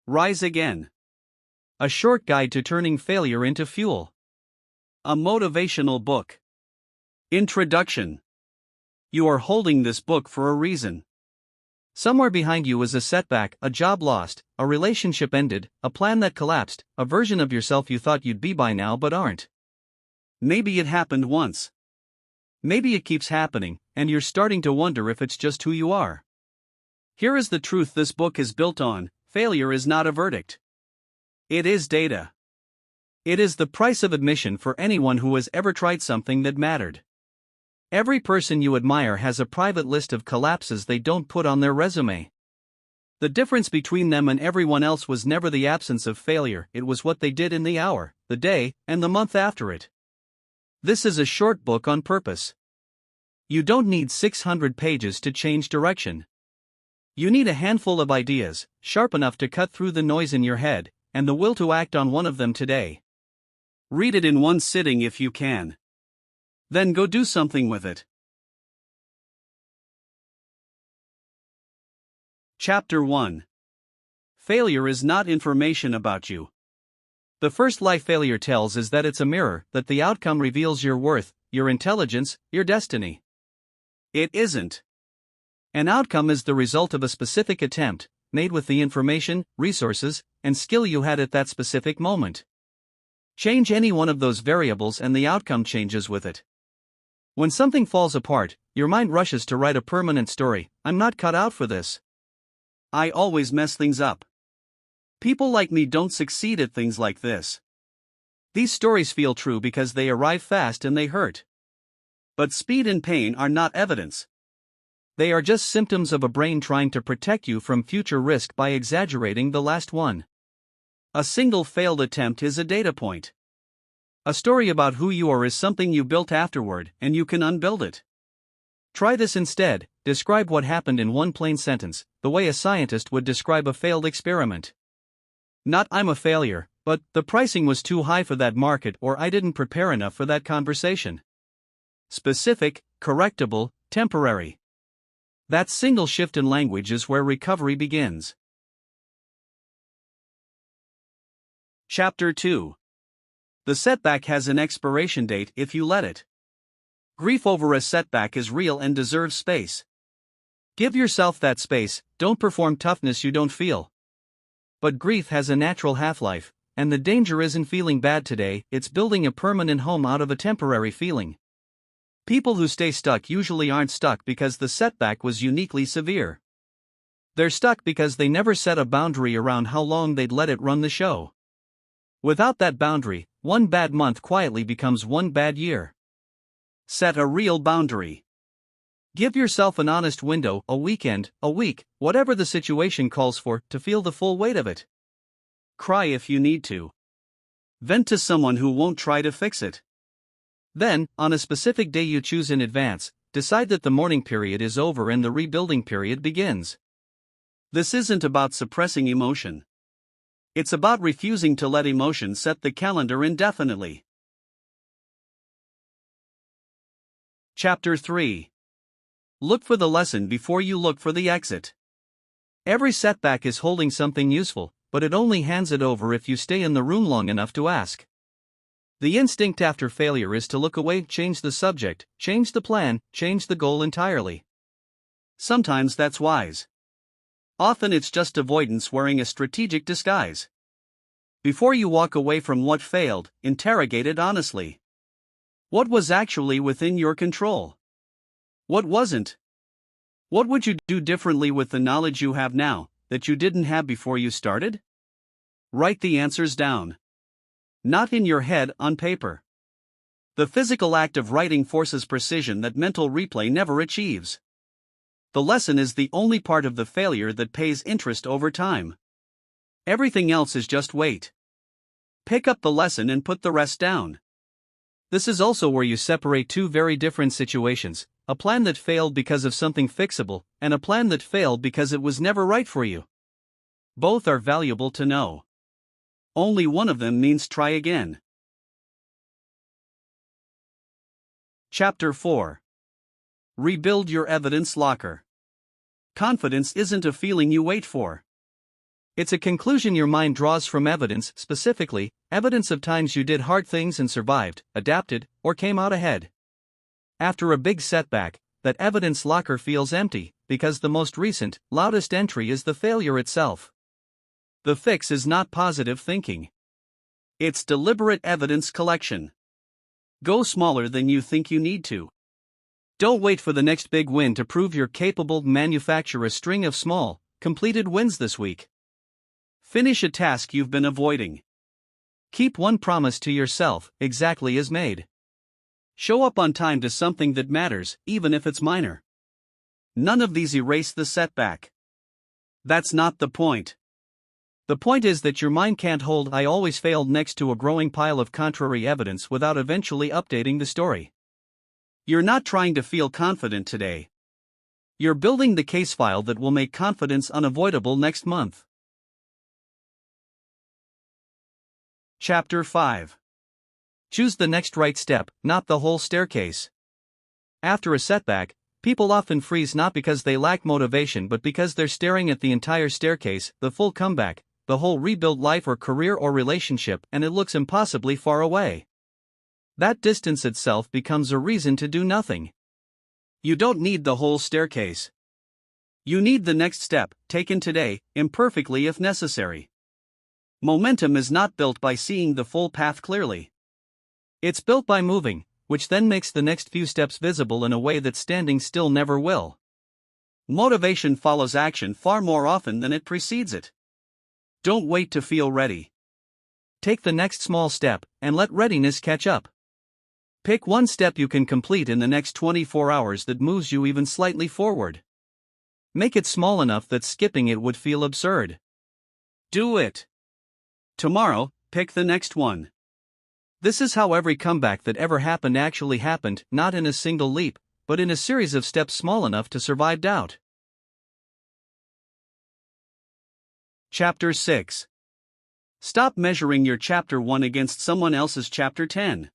Rise Again. A short guide to turning failure into fuel. A motivational book. Introduction. You are holding this book for a reason. Somewhere behind you is a setback, a job lost, a relationship ended, a plan that collapsed, a version of yourself you thought you'd be by now but aren't. Maybe it happened once. Maybe it keeps happening, and you're starting to wonder if it's just who you are. Here is the truth this book is built on: failure is not a verdict. It is data. It is the price of admission for anyone who has ever tried something that mattered. Every person you admire has a private list of collapses they don't put on their resume. The difference between them and everyone else was never the absence of failure, it was what they did in the hour, the day, and the month after it. This is a short book on purpose. You don't need 600 pages to change direction. You need a handful of ideas, sharp enough to cut through the noise in your head, and the will to act on one of them today. Read it in one sitting if you can. Then go do something with it. Chapter 1. Failure is not information about you. The first lie failure tells is that it's a mirror, that the outcome reveals your worth, your intelligence, your destiny. It isn't. An outcome is the result of a specific attempt, made with the information, resources, and skill you had at that specific moment. Change any one of those variables and the outcome changes with it. When something falls apart, your mind rushes to write a permanent story: I'm not cut out for this. I always mess things up. People like me don't succeed at things like this. These stories feel true because they arrive fast and they hurt. But speed and pain are not evidence. They are just symptoms of a brain trying to protect you from future risk by exaggerating the last one. A single failed attempt is a data point. A story about who you are is something you built afterward, and you can unbuild it. Try this instead: describe what happened in one plain sentence, the way a scientist would describe a failed experiment. Not "I'm a failure," but "the pricing was too high for that market," or "I didn't prepare enough for that conversation." Specific, correctable, temporary. That single shift in language is where recovery begins. Chapter 2. The setback has an expiration date if you let it. Grief over a setback is real and deserves space. Give yourself that space, don't perform toughness you don't feel. But grief has a natural half-life, and the danger isn't feeling bad today, it's building a permanent home out of a temporary feeling. People who stay stuck usually aren't stuck because the setback was uniquely severe. They're stuck because they never set a boundary around how long they'd let it run the show. Without that boundary, one bad month quietly becomes one bad year. Set a real boundary. Give yourself an honest window, a weekend, a week, whatever the situation calls for, to feel the full weight of it. Cry if you need to. Vent to someone who won't try to fix it. Then, on a specific day you choose in advance, decide that the mourning period is over and the rebuilding period begins. This isn't about suppressing emotion. It's about refusing to let emotion set the calendar indefinitely. Chapter 3. Look for the lesson before you look for the exit. Every setback is holding something useful, but it only hands it over if you stay in the room long enough to ask. The instinct after failure is to look away, change the subject, change the plan, change the goal entirely. Sometimes that's wise. Often it's just avoidance wearing a strategic disguise. Before you walk away from what failed, interrogate it honestly. What was actually within your control? What wasn't? What would you do differently with the knowledge you have now, that you didn't have before you started? Write the answers down. Not in your head, on paper. The physical act of writing forces precision that mental replay never achieves. The lesson is the only part of the failure that pays interest over time. Everything else is just weight. Pick up the lesson and put the rest down. This is also where you separate two very different situations: a plan that failed because of something fixable, and a plan that failed because it was never right for you. Both are valuable to know. Only one of them means try again. Chapter 4. Rebuild your evidence locker. Confidence isn't a feeling you wait for. It's a conclusion your mind draws from evidence, specifically, evidence of times you did hard things and survived, adapted, or came out ahead. After a big setback, that evidence locker feels empty, because the most recent, loudest entry is the failure itself. The fix is not positive thinking. It's deliberate evidence collection. Go smaller than you think you need to. Don't wait for the next big win to prove you're capable. Manufacture a string of small, completed wins this week. Finish a task you've been avoiding. Keep one promise to yourself, exactly as made. Show up on time to something that matters, even if it's minor. None of these erase the setback. That's not the point. The point is that your mind can't hold "I always failed" next to a growing pile of contrary evidence without eventually updating the story. You're not trying to feel confident today. You're building the case file that will make confidence unavoidable next month. Chapter 5. Choose the next right step, not the whole staircase. After a setback, people often freeze not because they lack motivation but because they're staring at the entire staircase, the full comeback, the whole rebuild life or career or relationship, and it looks impossibly far away. That distance itself becomes a reason to do nothing. You don't need the whole staircase. You need the next step, taken today, imperfectly if necessary. Momentum is not built by seeing the full path clearly. It's built by moving, which then makes the next few steps visible in a way that standing still never will. Motivation follows action far more often than it precedes it. Don't wait to feel ready. Take the next small step, and let readiness catch up. Pick one step you can complete in the next 24 hours that moves you even slightly forward. Make it small enough that skipping it would feel absurd. Do it. Tomorrow, pick the next one. This is how every comeback that ever happened actually happened, not in a single leap, but in a series of steps small enough to survive doubt. Chapter 6. Stop measuring your Chapter 1 against someone else's Chapter 10.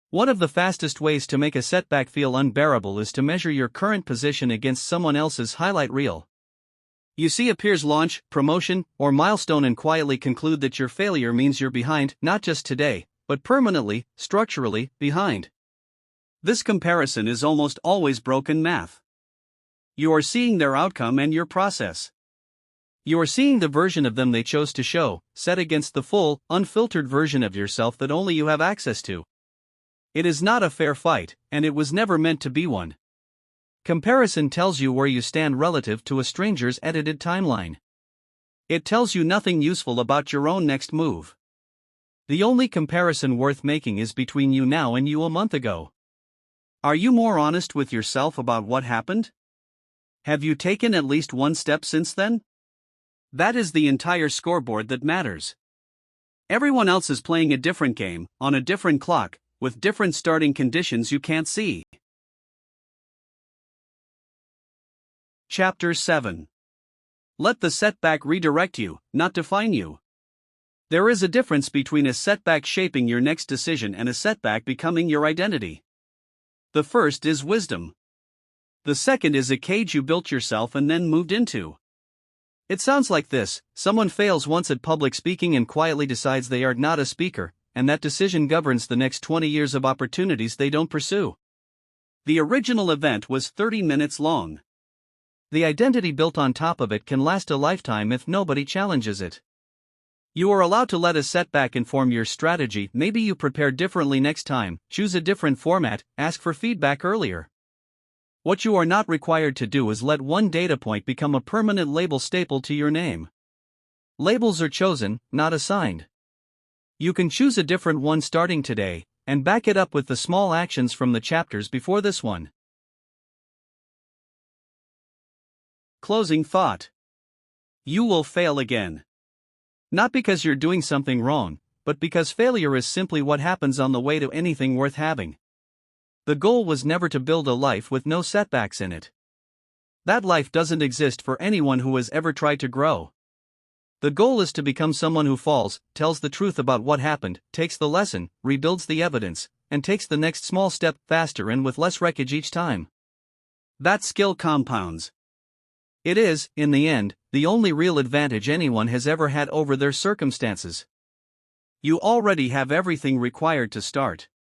One of the fastest ways to make a setback feel unbearable is to measure your current position against someone else's highlight reel. You see a peer's launch, promotion, or milestone and quietly conclude that your failure means you're behind, not just today, but permanently, structurally, behind. This comparison is almost always broken math. You are seeing their outcome and your process. You are seeing the version of them they chose to show, set against the full, unfiltered version of yourself that only you have access to. It is not a fair fight, and it was never meant to be one. Comparison tells you where you stand relative to a stranger's edited timeline. It tells you nothing useful about your own next move. The only comparison worth making is between you now and you a month ago. Are you more honest with yourself about what happened? Have you taken at least one step since then? That is the entire scoreboard that matters. Everyone else is playing a different game, on a different clock, with different starting conditions you can't see. Chapter 7. Let the setback redirect you, not define you. There is a difference between a setback shaping your next decision and a setback becoming your identity. The first is wisdom. The second is a cage you built yourself and then moved into. It sounds like this: someone fails once at public speaking and quietly decides they are not a speaker, and that decision governs the next 20 years of opportunities they don't pursue. The original event was 30 minutes long. The identity built on top of it can last a lifetime if nobody challenges it. You are allowed to let a setback inform your strategy. Maybe you prepare differently next time, choose a different format, ask for feedback earlier. What you are not required to do is let one data point become a permanent label stapled to your name. Labels are chosen, not assigned. You can choose a different one starting today, and back it up with the small actions from the chapters before this one. Closing thought. You will fail again. Not because you're doing something wrong, but because failure is simply what happens on the way to anything worth having. The goal was never to build a life with no setbacks in it. That life doesn't exist for anyone who has ever tried to grow. The goal is to become someone who falls, tells the truth about what happened, takes the lesson, rebuilds the evidence, and takes the next small step faster and with less wreckage each time. That skill compounds. It is, in the end, the only real advantage anyone has ever had over their circumstances. You already have everything required to start.